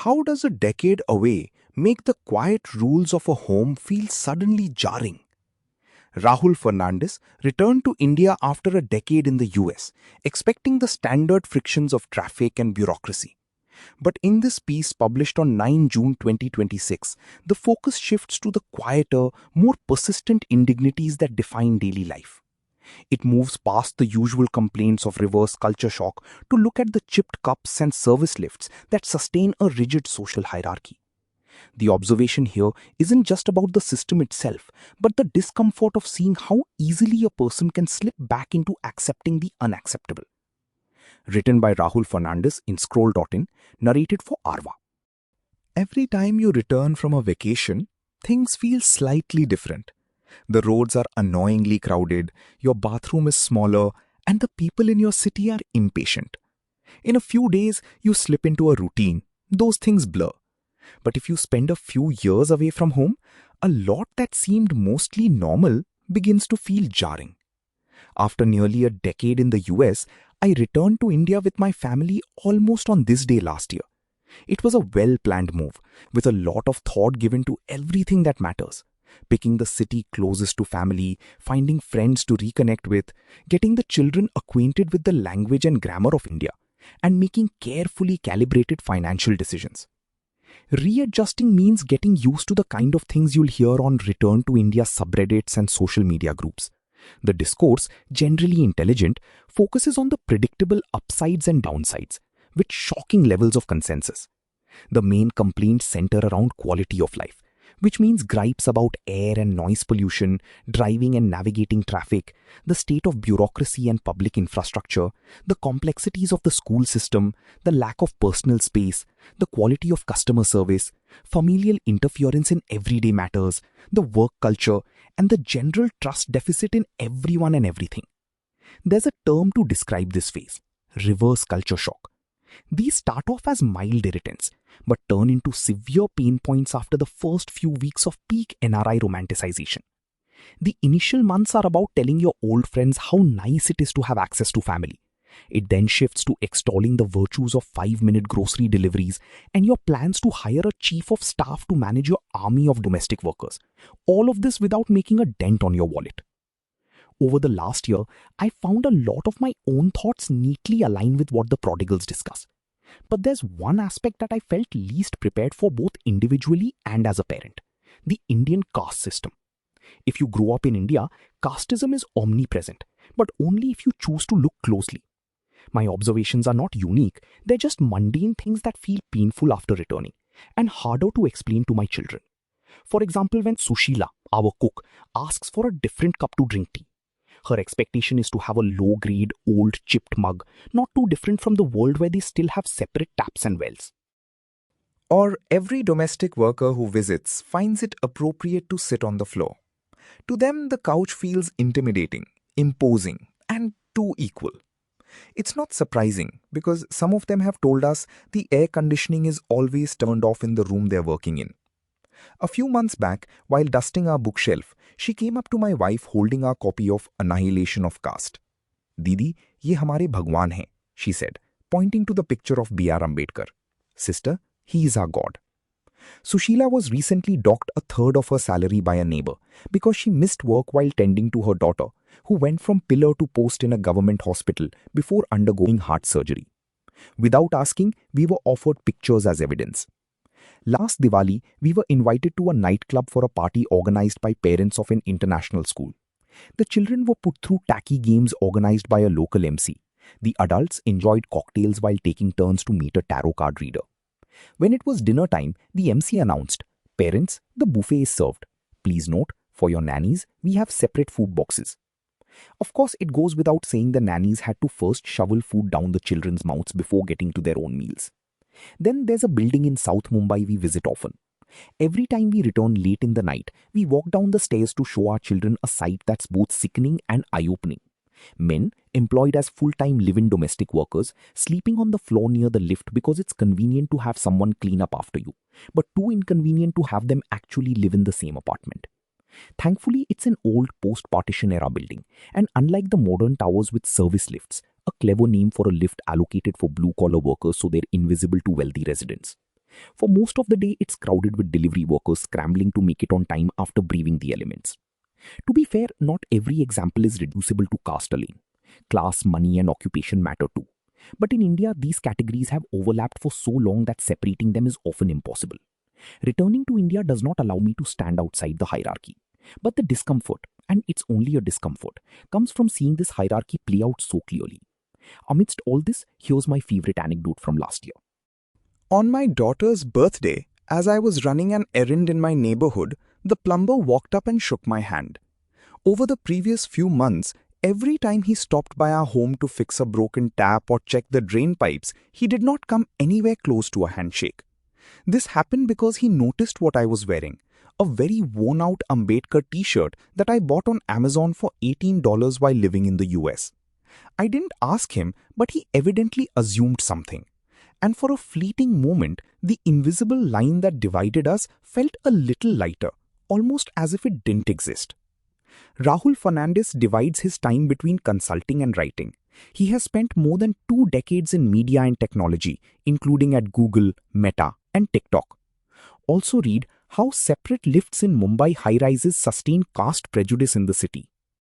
How does a decade away make the quiet rules of a home feel suddenly jarring? Rahul Fernandes returned to India after a decade in the US, expecting the standard frictions of traffic and bureaucracy. But in this piece published on 9 June 2026, the focus shifts to the quieter, more persistent indignities that define daily life. It moves past the usual complaints of reverse culture shock to look at the chipped cups and service lifts that sustain a rigid social hierarchy. The observation here isn't just about the system itself, but the discomfort of seeing how easily a person can slip back into accepting the unacceptable. Written by Rahul Fernandes in Scroll.in, narrated for Arva. Every time you return from a vacation, things feel slightly different. The roads are annoyingly crowded, your bathroom is smaller, and the people in your city are impatient. In a few days, you slip into a routine. Those things blur. But if you spend a few years away from home, a lot that seemed mostly normal begins to feel jarring. After nearly a decade in the US, I returned to India with my family almost on this day last year. It was a well-planned move, with a lot of thought given to everything that matters. Picking the city closest to family, finding friends to reconnect with, getting the children acquainted with the language and grammar of India, and making carefully calibrated financial decisions. Readjusting means getting used to the kind of things you'll hear on Return to India subreddits and social media groups. The discourse, generally intelligent, focuses on the predictable upsides and downsides, with shocking levels of consensus. The main complaints center around quality of life, which means gripes about air and noise pollution, driving and navigating traffic, the state of bureaucracy and public infrastructure, the complexities of the school system, the lack of personal space, the quality of customer service, familial interference in everyday matters, the work culture, and the general trust deficit in everyone and everything. There's a term to describe this phase: reverse culture shock. These start off as mild irritants, but turn into severe pain points after the first few weeks of peak NRI romanticization. The initial months are about telling your old friends how nice it is to have access to family. It then shifts to extolling the virtues of 5-minute grocery deliveries and your plans to hire a chief of staff to manage your army of domestic workers. All of this without making a dent on your wallet. Over the last year, I found a lot of my own thoughts neatly align with what the prodigals discuss. But there's one aspect that I felt least prepared for both individually and as a parent: the Indian caste system. If you grow up in India, casteism is omnipresent, but only if you choose to look closely. My observations are not unique, they're just mundane things that feel painful after returning, and harder to explain to my children. For example, when Sushila, our cook, asks for a different cup to drink tea, her expectation is to have a low-grade, old, chipped mug, not too different from the world where they still have separate taps and wells. Or every domestic worker who visits finds it appropriate to sit on the floor. To them, the couch feels intimidating, imposing, and too equal. It's not surprising, because some of them have told us the air conditioning is always turned off in the room they're working in. A few months back, while dusting our bookshelf, she came up to my wife holding our copy of Annihilation of Caste. "Didi, ye hamare bhagwan hain," she said, pointing to the picture of B.R. Ambedkar. "Sister, he is our God." Sushila was recently docked a third of her salary by a neighbor because she missed work while tending to her daughter, who went from pillar to post in a government hospital before undergoing heart surgery. Without asking, we were offered pictures as evidence. Last Diwali, we were invited to a nightclub for a party organized by parents of an international school. The children were put through tacky games organized by a local MC. The adults enjoyed cocktails while taking turns to meet a tarot card reader. When it was dinner time, the MC announced, "Parents, the buffet is served. Please note, for your nannies, we have separate food boxes." Of course, it goes without saying the nannies had to first shovel food down the children's mouths before getting to their own meals. Then there's a building in South Mumbai we visit often. Every time we return late in the night, we walk down the stairs to show our children a sight that's both sickening and eye-opening. Men, employed as full-time live-in domestic workers, sleeping on the floor near the lift because it's convenient to have someone clean up after you, but too inconvenient to have them actually live in the same apartment. Thankfully, it's an old post-partition era building, and unlike the modern towers with service lifts, a clever name for a lift allocated for blue-collar workers so they're invisible to wealthy residents. For most of the day, it's crowded with delivery workers scrambling to make it on time after braving the elements. To be fair, not every example is reducible to caste alone. Class, money, and occupation matter too. But in India, these categories have overlapped for so long that separating them is often impossible. Returning to India does not allow me to stand outside the hierarchy. But the discomfort, and it's only a discomfort, comes from seeing this hierarchy play out so clearly. Amidst all this, here's my favorite anecdote from last year. On my daughter's birthday, as I was running an errand in my neighborhood, the plumber walked up and shook my hand. Over the previous few months, every time he stopped by our home to fix a broken tap or check the drain pipes, he did not come anywhere close to a handshake. This happened because he noticed what I was wearing, a very worn-out Ambedkar t-shirt that I bought on Amazon for $18 while living in the US. I didn't ask him, but he evidently assumed something. And for a fleeting moment, the invisible line that divided us felt a little lighter, almost as if it didn't exist. Rahul Fernandes divides his time between consulting and writing. He has spent more than 2 decades in media and technology, including at Google, Meta, and TikTok. Also read how separate lifts in Mumbai high-rises sustain caste prejudice in the city.